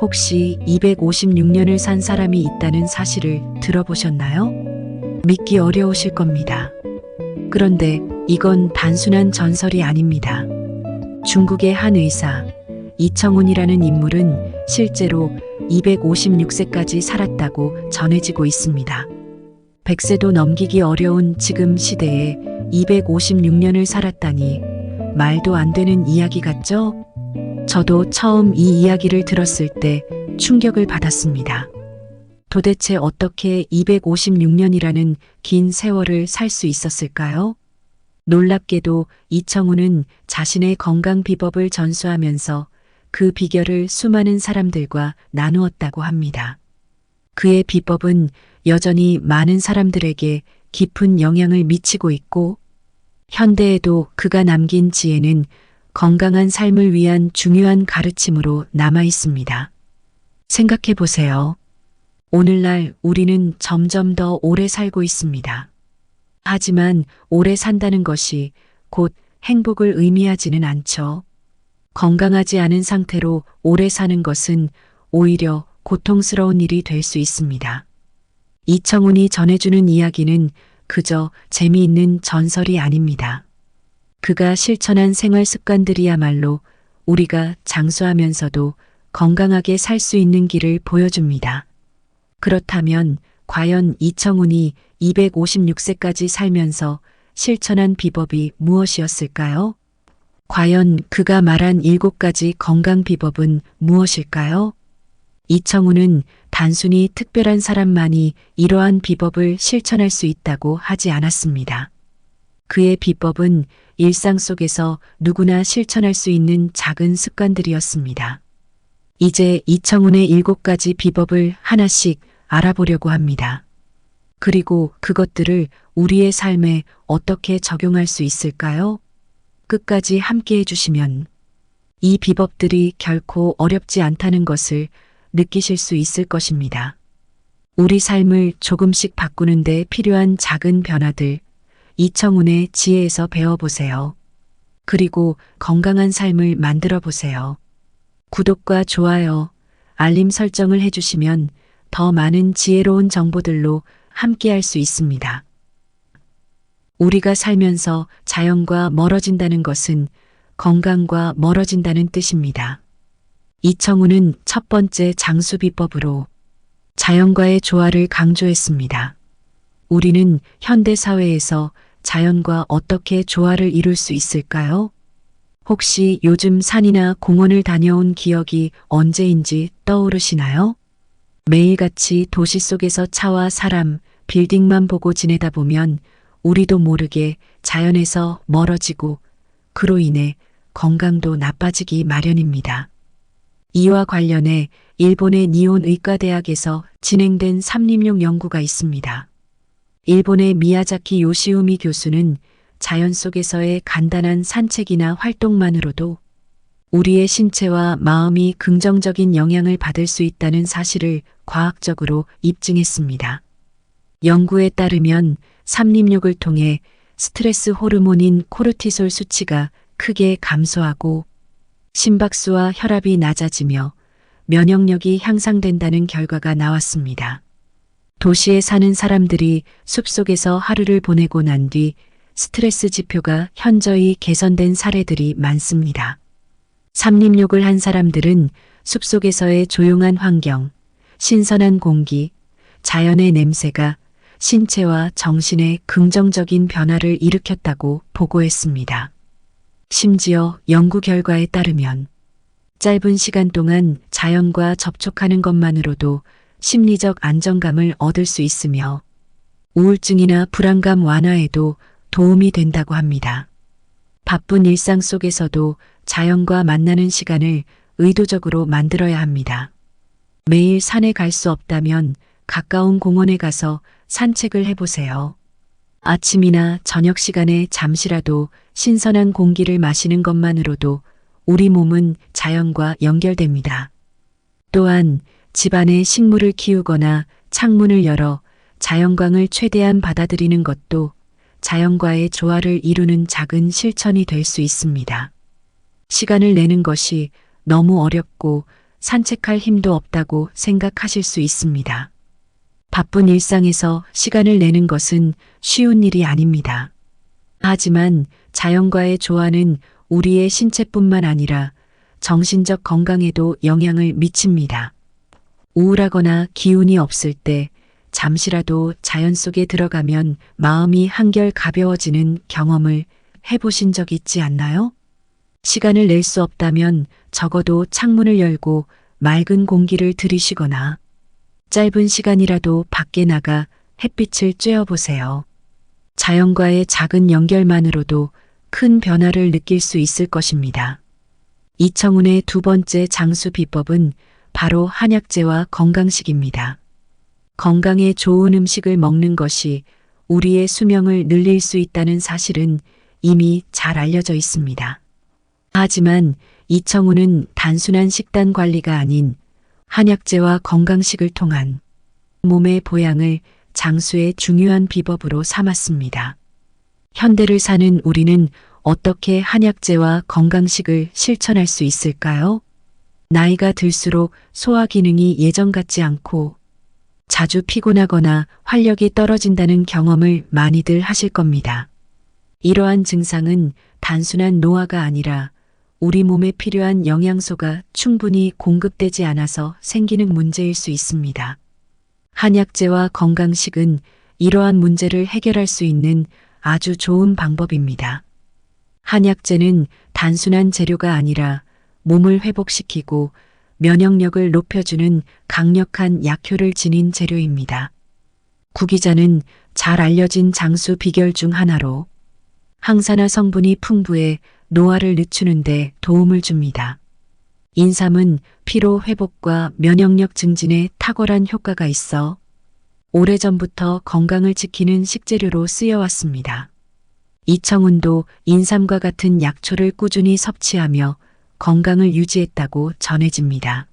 혹시 256년을 산 사람이 있다는 사실을 들어보셨나요? 믿기 어려우실 겁니다. 그런데 이건 단순한 전설이 아닙니다. 중국의 한 의사, 이청훈이라는 인물은 실제로 256세까지 살았다고 전해지고 있습니다. 100세도 넘기기 어려운 지금 시대에 256년을 살았다니 말도 안 되는 이야기 같죠? 저도 처음 이 이야기를 들었을 때 충격을 받았습니다. 도대체 어떻게 256년이라는 긴 세월을 살 수 있었을까요? 놀랍게도 이청훈은 자신의 건강 비법을 전수하면서 그 비결을 수많은 사람들과 나누었다고 합니다. 그의 비법은 여전히 많은 사람들에게 깊은 영향을 미치고 있고, 현대에도 그가 남긴 지혜는 건강한 삶을 위한 중요한 가르침으로 남아 있습니다. 생각해 보세요. 오늘날 우리는 점점 더 오래 살고 있습니다. 하지만 오래 산다는 것이 곧 행복을 의미하지는 않죠. 건강하지 않은 상태로 오래 사는 것은 오히려 고통스러운 일이 될 수 있습니다. 이청훈이 전해주는 이야기는 그저 재미있는 전설이 아닙니다. 그가 실천한 생활 습관들이야말로 우리가 장수하면서도 건강하게 살 수 있는 길을 보여줍니다. 그렇다면 과연 이청훈이 256세까지 살면서 실천한 비법이 무엇이었을까요? 과연 그가 말한 7가지 건강 비법은 무엇일까요? 이청훈은 단순히 특별한 사람만이 이러한 비법을 실천할 수 있다고 하지 않았습니다. 그의 비법은 일상 속에서 누구나 실천할 수 있는 작은 습관들이었습니다. 이제 이청훈의 7가지 비법을 하나씩 알아보려고 합니다. 그리고 그것들을 우리의 삶에 어떻게 적용할 수 있을까요? 끝까지 함께 해주시면 이 비법들이 결코 어렵지 않다는 것을 느끼실 수 있을 것입니다. 우리 삶을 조금씩 바꾸는 데 필요한 작은 변화들, 이청훈의 지혜에서 배워보세요. 그리고 건강한 삶을 만들어 보세요. 구독과 좋아요, 알림 설정을 해주시면 더 많은 지혜로운 정보들로 함께할 수 있습니다. 우리가 살면서 자연과 멀어진다는 것은 건강과 멀어진다는 뜻입니다. 이청훈은 첫 번째 장수 비법으로 자연과의 조화를 강조했습니다. 우리는 현대 사회에서 자연과 어떻게 조화를 이룰 수 있을까요? 혹시 요즘 산이나 공원을 다녀온 기억이 언제인지 떠오르시나요? 매일같이 도시 속에서 차와 사람, 빌딩만 보고 지내다 보면 우리도 모르게 자연에서 멀어지고 그로 인해 건강도 나빠지기 마련입니다. 이와 관련해 일본의 니혼 의과대학에서 진행된 삼림용 연구가 있습니다. 일본의 미야자키 요시우미 교수는 자연 속에서의 간단한 산책이나 활동만으로도 우리의 신체와 마음이 긍정적인 영향을 받을 수 있다는 사실을 과학적으로 입증했습니다. 연구에 따르면 삼림욕을 통해 스트레스 호르몬인 코르티솔 수치가 크게 감소하고 심박수와 혈압이 낮아지며 면역력이 향상된다는 결과가 나왔습니다. 도시에 사는 사람들이 숲속에서 하루를 보내고 난 뒤 스트레스 지표가 현저히 개선된 사례들이 많습니다. 삼림욕을 한 사람들은 숲속에서의 조용한 환경, 신선한 공기, 자연의 냄새가 신체와 정신에 긍정적인 변화를 일으켰다고 보고했습니다. 심지어 연구 결과에 따르면 짧은 시간 동안 자연과 접촉하는 것만으로도 심리적 안정감을 얻을 수 있으며 우울증이나 불안감 완화에도 도움이 된다고 합니다. 바쁜 일상 속에서도 자연과 만나는 시간을 의도적으로 만들어야 합니다. 매일 산에 갈 수 없다면 가까운 공원에 가서 산책을 해보세요. 아침이나 저녁 시간에 잠시라도 신선한 공기를 마시는 것만으로도 우리 몸은 자연과 연결됩니다. 또한 집안에 식물을 키우거나 창문을 열어 자연광을 최대한 받아들이는 것도 자연과의 조화를 이루는 작은 실천이 될 수 있습니다. 시간을 내는 것이 너무 어렵고 산책할 힘도 없다고 생각하실 수 있습니다. 바쁜 일상에서 시간을 내는 것은 쉬운 일이 아닙니다. 하지만 자연과의 조화는 우리의 신체뿐만 아니라 정신적 건강에도 영향을 미칩니다. 우울하거나 기운이 없을 때 잠시라도 자연 속에 들어가면 마음이 한결 가벼워지는 경험을 해보신 적 있지 않나요? 시간을 낼 수 없다면 적어도 창문을 열고 맑은 공기를 들이쉬거나 짧은 시간이라도 밖에 나가 햇빛을 쬐어보세요. 자연과의 작은 연결만으로도 큰 변화를 느낄 수 있을 것입니다. 이청훈의 두 번째 장수 비법은 바로 한약재와 건강식입니다. 건강에 좋은 음식을 먹는 것이 우리의 수명을 늘릴 수 있다는 사실은 이미 잘 알려져 있습니다. 하지만 이청훈은 단순한 식단 관리가 아닌 한약재와 건강식을 통한 몸의 보양을 장수의 중요한 비법으로 삼았습니다. 현대를 사는 우리는 어떻게 한약재와 건강식을 실천할 수 있을까요? 나이가 들수록 소화 기능이 예전 같지 않고 자주 피곤하거나 활력이 떨어진다는 경험을 많이들 하실 겁니다. 이러한 증상은 단순한 노화가 아니라 우리 몸에 필요한 영양소가 충분히 공급되지 않아서 생기는 문제일 수 있습니다. 한약재와 건강식은 이러한 문제를 해결할 수 있는 아주 좋은 방법입니다. 한약재는 단순한 재료가 아니라 몸을 회복시키고 면역력을 높여주는 강력한 약효를 지닌 재료입니다. 구기자는 잘 알려진 장수 비결 중 하나로 항산화 성분이 풍부해 노화를 늦추는 데 도움을 줍니다. 인삼은 피로 회복과 면역력 증진에 탁월한 효과가 있어 오래전부터 건강을 지키는 식재료로 쓰여왔습니다. 이청훈도 인삼과 같은 약초를 꾸준히 섭취하며 건강을 유지했다고 전해집니다.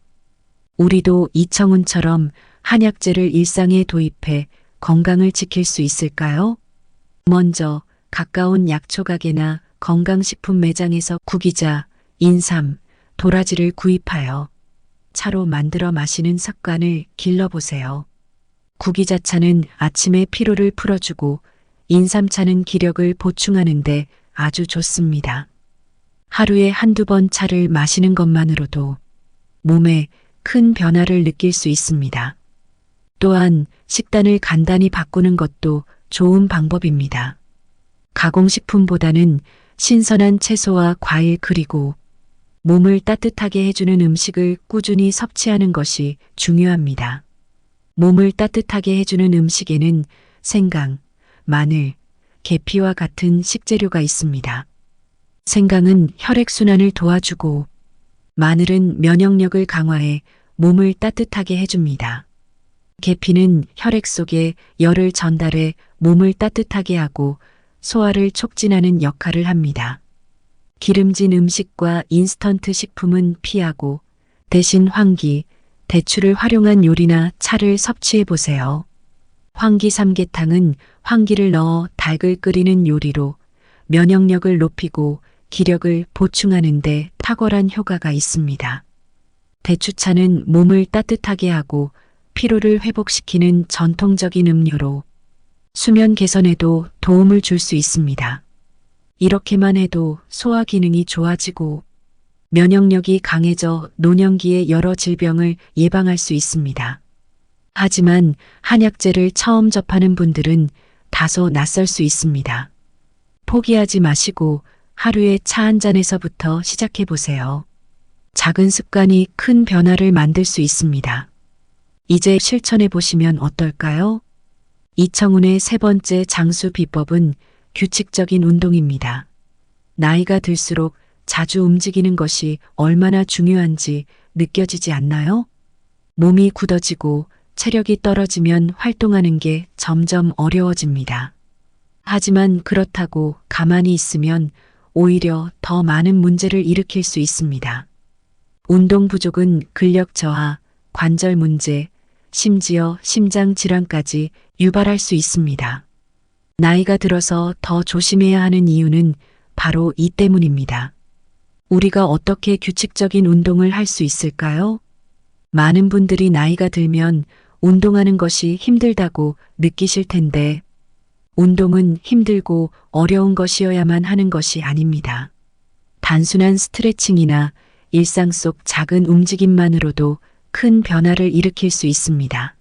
우리도 이청훈처럼 한약재를 일상에 도입해 건강을 지킬 수 있을까요? 먼저 가까운 약초 가게나 건강식품 매장에서 구기자, 인삼, 도라지를 구입하여 차로 만들어 마시는 습관을 길러보세요. 구기자차는 아침에 피로를 풀어주고 인삼차는 기력을 보충하는 데 아주 좋습니다. 하루에 한두 번 차를 마시는 것만으로도 몸에 큰 변화를 느낄 수 있습니다. 또한 식단을 간단히 바꾸는 것도 좋은 방법입니다. 가공식품보다는 신선한 채소와 과일 그리고 몸을 따뜻하게 해주는 음식을 꾸준히 섭취하는 것이 중요합니다. 몸을 따뜻하게 해주는 음식에는 생강, 마늘, 계피와 같은 식재료가 있습니다. 생강은 혈액순환을 도와주고 마늘은 면역력을 강화해 몸을 따뜻하게 해줍니다. 계피는 혈액 속에 열을 전달해 몸을 따뜻하게 하고 소화를 촉진하는 역할을 합니다. 기름진 음식과 인스턴트 식품은 피하고 대신 황기, 대추를 활용한 요리나 차를 섭취해 보세요. 황기 삼계탕은 황기를 넣어 닭을 끓이는 요리로 면역력을 높이고 기력을 보충하는 데 탁월한 효과가 있습니다. 대추차는 몸을 따뜻하게 하고 피로를 회복시키는 전통적인 음료로 수면 개선에도 도움을 줄 수 있습니다. 이렇게만 해도 소화 기능이 좋아지고 면역력이 강해져 노년기의 여러 질병을 예방할 수 있습니다. 하지만 한약재를 처음 접하는 분들은 다소 낯설 수 있습니다. 포기하지 마시고 하루에 차 한 잔에서부터 시작해 보세요. 작은 습관이 큰 변화를 만들 수 있습니다. 이제 실천해 보시면 어떨까요? 이청훈의 세 번째 장수 비법은 규칙적인 운동입니다. 나이가 들수록 자주 움직이는 것이 얼마나 중요한지 느껴지지 않나요? 몸이 굳어지고 체력이 떨어지면 활동하는 게 점점 어려워집니다. 하지만 그렇다고 가만히 있으면 오히려 더 많은 문제를 일으킬 수 있습니다. 운동 부족은 근력 저하, 관절 문제, 심지어 심장 질환까지 유발할 수 있습니다. 나이가 들어서 더 조심해야 하는 이유는 바로 이 때문입니다. 우리가 어떻게 규칙적인 운동을 할 수 있을까요? 많은 분들이 나이가 들면 운동하는 것이 힘들다고 느끼실 텐데, 운동은 힘들고 어려운 것이어야만 하는 것이 아닙니다. 단순한 스트레칭이나 일상 속 작은 움직임만으로도 큰 변화를 일으킬 수 있습니다.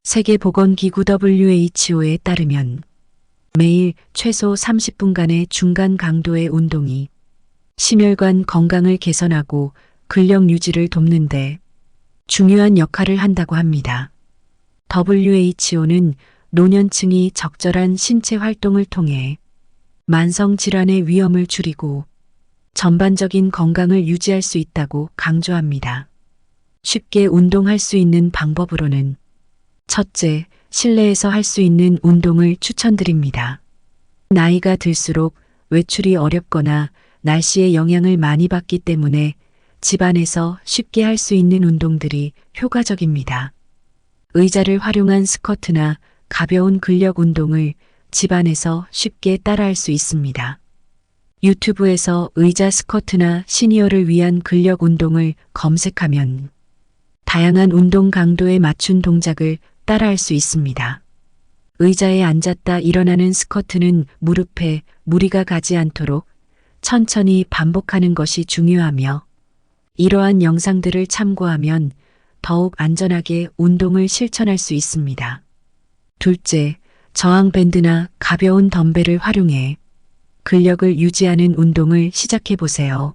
세계보건기구 WHO에 따르면 매일 최소 30분간의 중간 강도의 운동이 심혈관 건강을 개선하고 근력 유지를 돕는데 중요한 역할을 한다고 합니다. WHO는 노년층이 적절한 신체 활동을 통해 만성 질환의 위험을 줄이고 전반적인 건강을 유지할 수 있다고 강조합니다. 쉽게 운동할 수 있는 방법으로는 첫째, 실내에서 할 수 있는 운동을 추천드립니다. 나이가 들수록 외출이 어렵거나 날씨의 영향을 많이 받기 때문에 집안에서 쉽게 할 수 있는 운동들이 효과적입니다. 의자를 활용한 스쿼트나 가벼운 근력 운동을 집안에서 쉽게 따라할 수 있습니다. 유튜브에서 의자 스쿼트나 시니어를 위한 근력 운동을 검색하면 다양한 운동 강도에 맞춘 동작을 따라할 수 있습니다. 의자에 앉았다 일어나는 스쿼트는 무릎에 무리가 가지 않도록 천천히 반복하는 것이 중요하며, 이러한 영상들을 참고하면 더욱 안전하게 운동을 실천할 수 있습니다. 둘째, 저항 밴드나 가벼운 덤벨을 활용해 근력을 유지하는 운동을 시작해 보세요.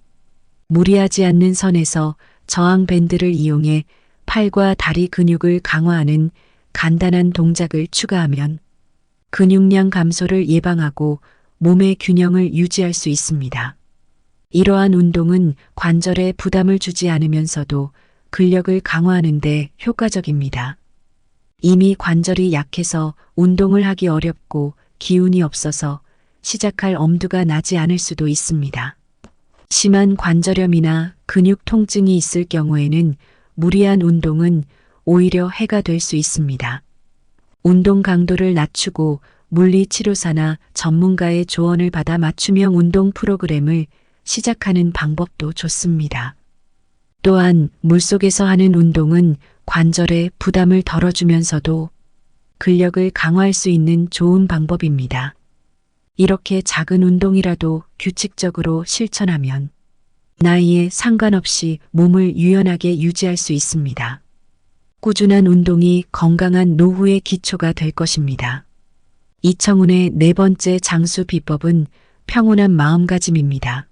무리하지 않는 선에서 저항 밴드를 이용해 팔과 다리 근육을 강화하는 간단한 동작을 추가하면 근육량 감소를 예방하고 몸의 균형을 유지할 수 있습니다. 이러한 운동은 관절에 부담을 주지 않으면서도 근력을 강화하는 데 효과적입니다. 이미 관절이 약해서 운동을 하기 어렵고 기운이 없어서 시작할 엄두가 나지 않을 수도 있습니다. 심한 관절염이나 근육 통증이 있을 경우에는 무리한 운동은 오히려 해가 될 수 있습니다. 운동 강도를 낮추고 물리치료사나 전문가의 조언을 받아 맞춤형 운동 프로그램을 시작하는 방법도 좋습니다. 또한 물속에서 하는 운동은 관절에 부담을 덜어주면서도 근력을 강화할 수 있는 좋은 방법입니다. 이렇게 작은 운동이라도 규칙적으로 실천하면 나이에 상관없이 몸을 유연하게 유지할 수 있습니다. 꾸준한 운동이 건강한 노후의 기초가 될 것입니다. 이청훈의 네 번째 장수 비법은 평온한 마음가짐입니다.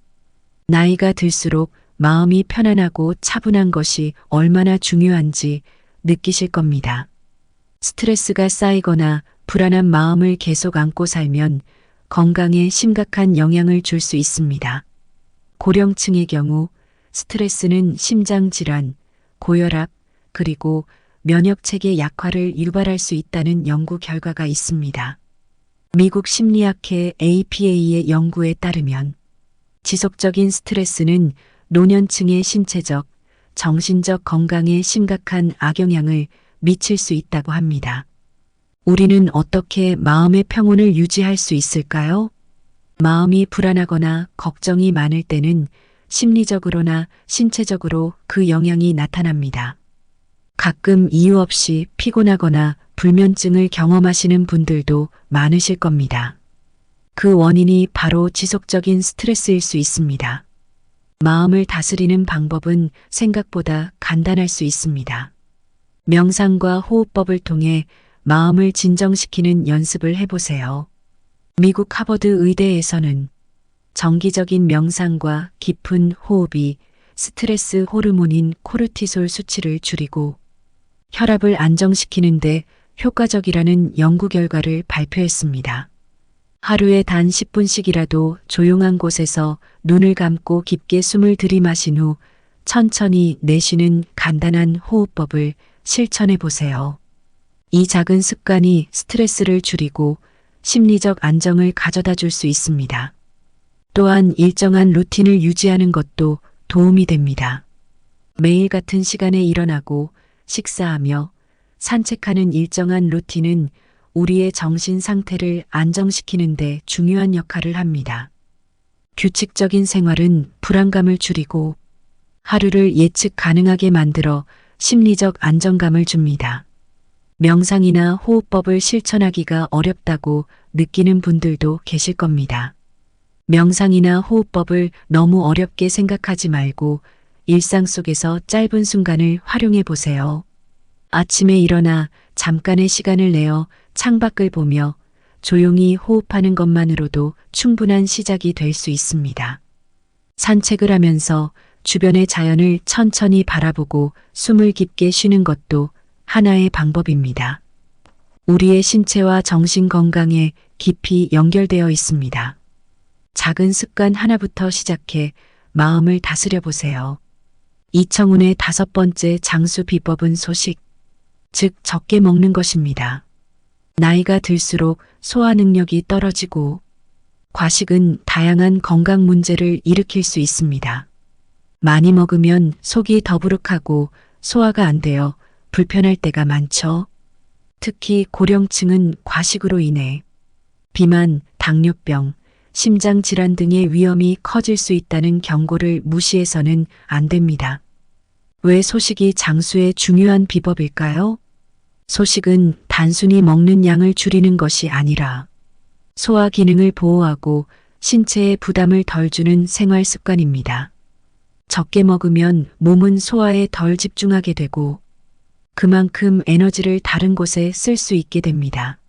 나이가 들수록 마음이 편안하고 차분한 것이 얼마나 중요한지 느끼실 겁니다. 스트레스가 쌓이거나 불안한 마음을 계속 안고 살면 건강에 심각한 영향을 줄 수 있습니다. 고령층의 경우 스트레스는 심장질환, 고혈압, 그리고 면역체계 약화를 유발할 수 있다는 연구 결과가 있습니다. 미국 심리학회 APA의 연구에 따르면 지속적인 스트레스는 노년층의 신체적, 정신적 건강에 심각한 악영향을 미칠 수 있다고 합니다. 우리는 어떻게 마음의 평온을 유지할 수 있을까요? 마음이 불안하거나 걱정이 많을 때는 심리적으로나 신체적으로 그 영향이 나타납니다. 가끔 이유 없이 피곤하거나 불면증을 경험하시는 분들도 많으실 겁니다. 그 원인이 바로 지속적인 스트레스일 수 있습니다. 마음을 다스리는 방법은 생각보다 간단할 수 있습니다. 명상과 호흡법을 통해 마음을 진정시키는 연습을 해보세요. 미국 하버드 의대에서는 정기적인 명상과 깊은 호흡이 스트레스 호르몬인 코르티솔 수치를 줄이고 혈압을 안정시키는데 효과적이라는 연구 결과를 발표했습니다. 하루에 단 10분씩이라도 조용한 곳에서 눈을 감고 깊게 숨을 들이마신 후 천천히 내쉬는 간단한 호흡법을 실천해 보세요. 이 작은 습관이 스트레스를 줄이고 심리적 안정을 가져다 줄 수 있습니다. 또한 일정한 루틴을 유지하는 것도 도움이 됩니다. 매일 같은 시간에 일어나고 식사하며 산책하는 일정한 루틴은 우리의 정신 상태를 안정시키는 데 중요한 역할을 합니다. 규칙적인 생활은 불안감을 줄이고 하루를 예측 가능하게 만들어 심리적 안정감을 줍니다. 명상이나 호흡법을 실천하기가 어렵다고 느끼는 분들도 계실 겁니다. 명상이나 호흡법을 너무 어렵게 생각하지 말고 일상 속에서 짧은 순간을 활용해 보세요. 아침에 일어나 잠깐의 시간을 내어 창밖을 보며 조용히 호흡하는 것만으로도 충분한 시작이 될 수 있습니다. 산책을 하면서 주변의 자연을 천천히 바라보고 숨을 깊게 쉬는 것도 하나의 방법입니다. 우리의 신체와 정신 건강에 깊이 연결되어 있습니다. 작은 습관 하나부터 시작해 마음을 다스려 보세요. 이청훈의 5번째 장수 비법은 소식, 즉 적게 먹는 것입니다. 나이가 들수록 소화 능력이 떨어지고 과식은 다양한 건강 문제를 일으킬 수 있습니다. 많이 먹으면 속이 더부룩하고 소화가 안 되어 불편할 때가 많죠. 특히 고령층은 과식으로 인해 비만, 당뇨병, 심장질환 등의 위험이 커질 수 있다는 경고를 무시해서는 안 됩니다. 왜 소식이 장수의 중요한 비법일까요? 소식은 단순히 먹는 양을 줄이는 것이 아니라 소화 기능을 보호하고 신체에 부담을 덜 주는 생활 습관입니다. 적게 먹으면 몸은 소화에 덜 집중하게 되고 그만큼 에너지를 다른 곳에 쓸 수 있게 됩니다.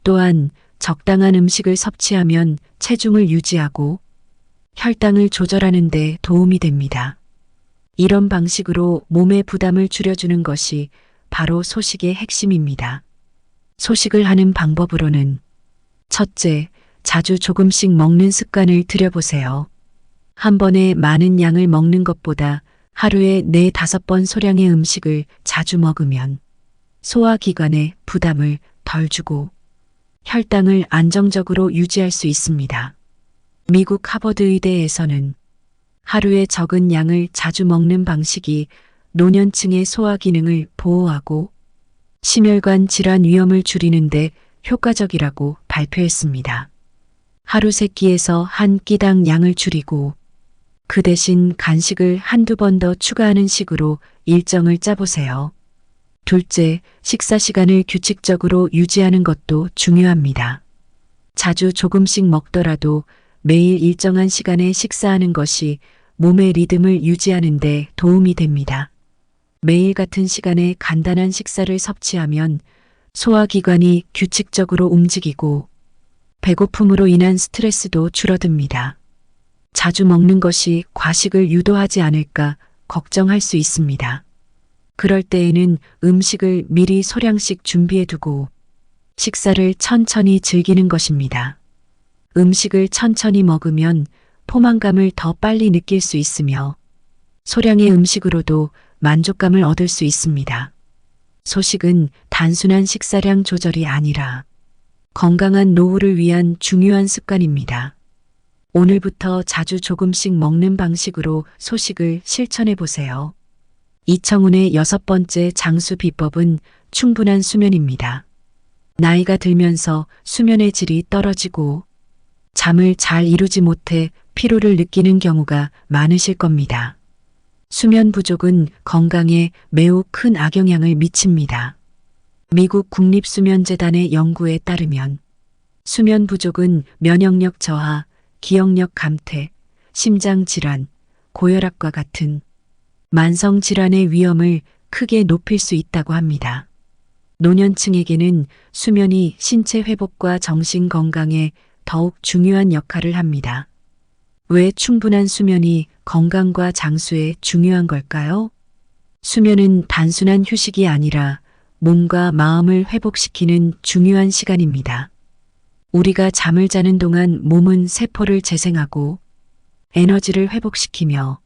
또한 적당한 음식을 섭취하면 체중을 유지하고 혈당을 조절하는 데 도움이 됩니다. 이런 방식으로 몸의 부담을 줄여주는 것이 바로 소식의 핵심입니다. 소식을 하는 방법으로는 첫째, 자주 조금씩 먹는 습관을 들여보세요. 한 번에 많은 양을 먹는 것보다 하루에 4-5번 소량의 음식을 자주 먹으면 소화기관에 부담을 덜 주고 혈당을 안정적으로 유지할 수 있습니다. 미국 하버드 의대에서는 하루에 적은 양을 자주 먹는 방식이 노년층의 소화 기능을 보호하고 심혈관 질환 위험을 줄이는 데 효과적이라고 발표했습니다. 하루 3끼에서 한 끼당 양을 줄이고 그 대신 간식을 한두 번 더 추가하는 식으로 일정을 짜보세요. 둘째, 식사 시간을 규칙적으로 유지하는 것도 중요합니다. 자주 조금씩 먹더라도 매일 일정한 시간에 식사하는 것이 몸의 리듬을 유지하는 데 도움이 됩니다. 매일 같은 시간에 간단한 식사를 섭취하면 소화기관이 규칙적으로 움직이고 배고픔으로 인한 스트레스도 줄어듭니다. 자주 먹는 것이 과식을 유도하지 않을까 걱정할 수 있습니다. 그럴 때에는 음식을 미리 소량씩 준비해두고 식사를 천천히 즐기는 것입니다. 음식을 천천히 먹으면 포만감을 더 빨리 느낄 수 있으며 소량의 음식으로도 만족감을 얻을 수 있습니다. 소식은 단순한 식사량 조절이 아니라 건강한 노후를 위한 중요한 습관입니다. 오늘부터 자주 조금씩 먹는 방식으로 소식을 실천해 보세요. 이청훈의 6번째 장수 비법은 충분한 수면입니다. 나이가 들면서 수면의 질이 떨어지고 잠을 잘 이루지 못해 피로를 느끼는 경우가 많으실 겁니다. 수면 부족은 건강에 매우 큰 악영향을 미칩니다. 미국 국립수면재단의 연구에 따르면 수면 부족은 면역력 저하, 기억력 감퇴, 심장질환, 고혈압과 같은 만성질환의 위험을 크게 높일 수 있다고 합니다. 노년층에게는 수면이 신체 회복과 정신 건강에 더욱 중요한 역할을 합니다. 왜 충분한 수면이 건강과 장수에 중요한 걸까요? 수면은 단순한 휴식이 아니라 몸과 마음을 회복시키는 중요한 시간입니다. 우리가 잠을 자는 동안 몸은 세포를 재생하고 에너지를 회복시키며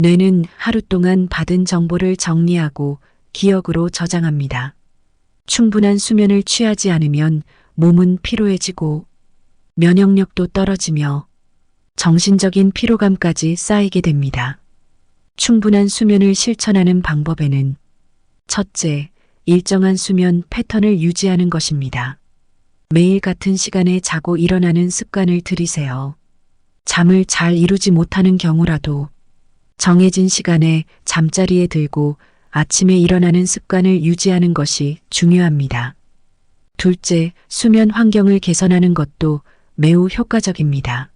뇌는 하루 동안 받은 정보를 정리하고 기억으로 저장합니다. 충분한 수면을 취하지 않으면 몸은 피로해지고 면역력도 떨어지며 정신적인 피로감까지 쌓이게 됩니다. 충분한 수면을 실천하는 방법에는 첫째, 일정한 수면 패턴을 유지하는 것입니다. 매일 같은 시간에 자고 일어나는 습관을 들이세요. 잠을 잘 이루지 못하는 경우라도 정해진 시간에 잠자리에 들고 아침에 일어나는 습관을 유지하는 것이 중요합니다. 둘째, 수면 환경을 개선하는 것도 매우 효과적입니다.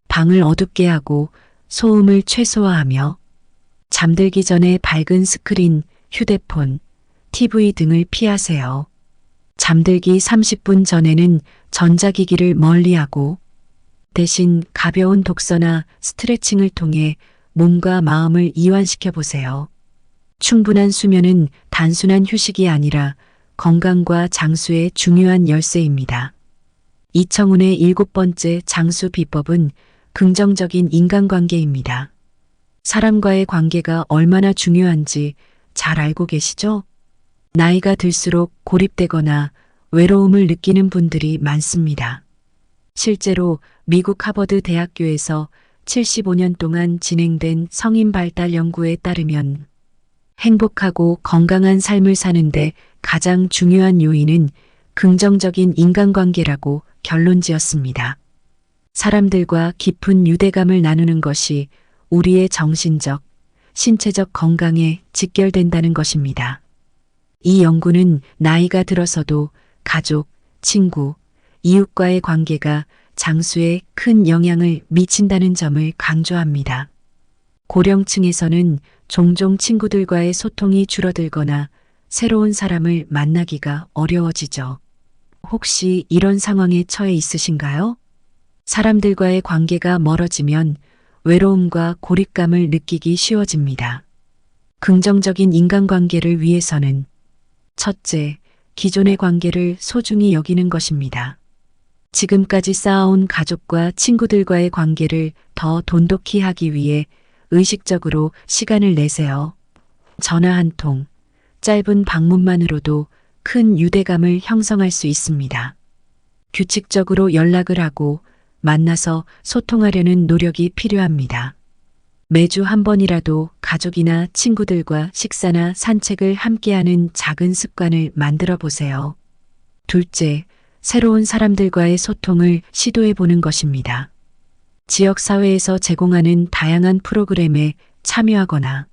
방을 어둡게 하고 소음을 최소화하며 잠들기 전에 밝은 스크린, 휴대폰, TV 등을 피하세요. 잠들기 30분 전에는 전자기기를 멀리하고 대신 가벼운 독서나 스트레칭을 통해 몸과 마음을 이완시켜 보세요. 충분한 수면은 단순한 휴식이 아니라 건강과 장수의 중요한 열쇠입니다. 이청훈의 7번째 장수 비법은 긍정적인 인간관계입니다. 사람과의 관계가 얼마나 중요한지 잘 알고 계시죠? 나이가 들수록 고립되거나 외로움을 느끼는 분들이 많습니다. 실제로 미국 하버드 대학교에서 75년 동안 진행된 성인 발달 연구에 따르면 행복하고 건강한 삶을 사는데 가장 중요한 요인은 긍정적인 인간관계라고 결론지었습니다. 사람들과 깊은 유대감을 나누는 것이 우리의 정신적, 신체적 건강에 직결된다는 것입니다. 이 연구는 나이가 들어서도 가족, 친구, 이웃과의 관계가 장수에 큰 영향을 미친다는 점을 강조합니다. 고령층에서는 종종 친구들과의 소통이 줄어들거나 새로운 사람을 만나기가 어려워지죠. 혹시 이런 상황에 처해 있으신가요? 사람들과의 관계가 멀어지면 외로움과 고립감을 느끼기 쉬워집니다. 긍정적인 인간관계를 위해서는 첫째, 기존의 관계를 소중히 여기는 것입니다. 지금까지 쌓아온 가족과 친구들과의 관계를 더 돈독히 하기 위해 의식적으로 시간을 내세요. 전화 한 통, 짧은 방문만으로도 큰 유대감을 형성할 수 있습니다. 규칙적으로 연락을 하고 만나서 소통하려는 노력이 필요합니다. 매주 한 번이라도 가족이나 친구들과 식사나 산책을 함께하는 작은 습관을 만들어 보세요. 둘째, 새로운 사람들과의 소통을 시도해 보는 것입니다. 지역사회에서 제공하는 다양한 프로그램에 참여하거나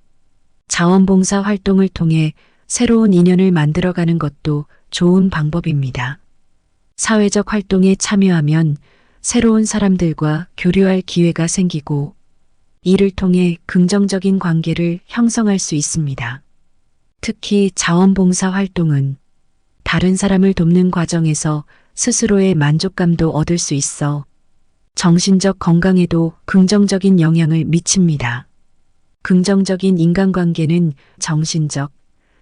자원봉사 활동을 통해 새로운 인연을 만들어가는 것도 좋은 방법입니다. 사회적 활동에 참여하면 새로운 사람들과 교류할 기회가 생기고 이를 통해 긍정적인 관계를 형성할 수 있습니다. 특히 자원봉사 활동은 다른 사람을 돕는 과정에서 스스로의 만족감도 얻을 수 있어 정신적 건강에도 긍정적인 영향을 미칩니다. 긍정적인 인간관계는 정신적,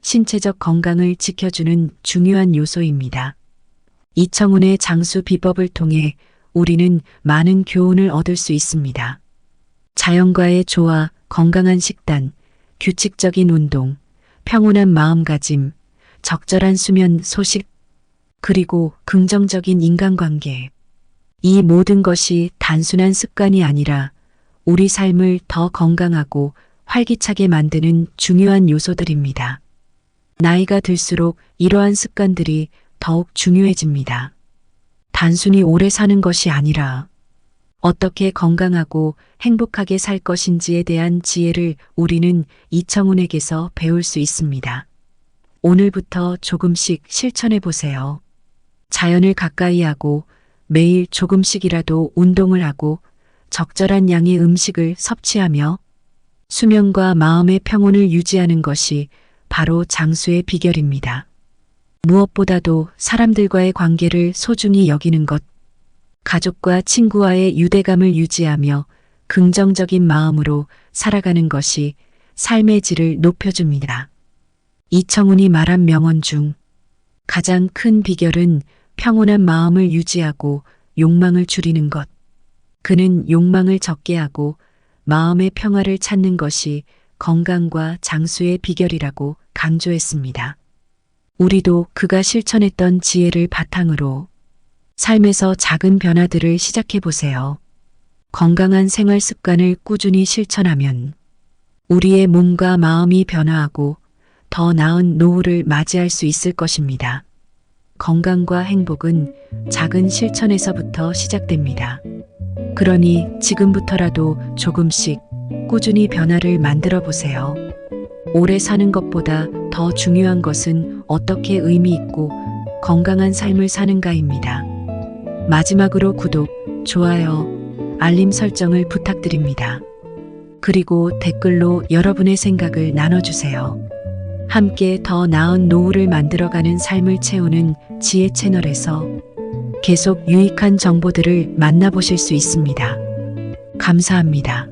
신체적 건강을 지켜주는 중요한 요소입니다. 이청훈의 장수 비법을 통해 우리는 많은 교훈을 얻을 수 있습니다. 자연과의 조화, 건강한 식단, 규칙적인 운동, 평온한 마음가짐, 적절한 수면 소식, 그리고 긍정적인 인간관계. 이 모든 것이 단순한 습관이 아니라 우리 삶을 더 건강하고 활기차게 만드는 중요한 요소들입니다. 나이가 들수록 이러한 습관들이 더욱 중요해집니다. 단순히 오래 사는 것이 아니라 어떻게 건강하고 행복하게 살 것인지에 대한 지혜를 우리는 이청훈에게서 배울 수 있습니다. 오늘부터 조금씩 실천해 보세요. 자연을 가까이 하고 매일 조금씩이라도 운동을 하고 적절한 양의 음식을 섭취하며 수면과 마음의 평온을 유지하는 것이 바로 장수의 비결입니다. 무엇보다도 사람들과의 관계를 소중히 여기는 것, 가족과 친구와의 유대감을 유지하며 긍정적인 마음으로 살아가는 것이 삶의 질을 높여줍니다. 이청훈이 말한 명언 중 가장 큰 비결은 평온한 마음을 유지하고 욕망을 줄이는 것. 그는 욕망을 적게 하고 마음의 평화를 찾는 것이 건강과 장수의 비결이라고 강조했습니다. 우리도 그가 실천했던 지혜를 바탕으로 삶에서 작은 변화들을 시작해 보세요. 건강한 생활 습관을 꾸준히 실천하면 우리의 몸과 마음이 변화하고 더 나은 노후를 맞이할 수 있을 것입니다. 건강과 행복은 작은 실천에서부터 시작됩니다. 그러니 지금부터라도 조금씩 꾸준히 변화를 만들어 보세요. 오래 사는 것보다 더 중요한 것은 어떻게 의미 있고 건강한 삶을 사는가입니다. 마지막으로 구독, 좋아요, 알림 설정을 부탁드립니다. 그리고 댓글로 여러분의 생각을 나눠주세요. 함께 더 나은 노후를 만들어가는 삶을 채우는 지혜 채널에서 계속 유익한 정보들을 만나보실 수 있습니다. 감사합니다.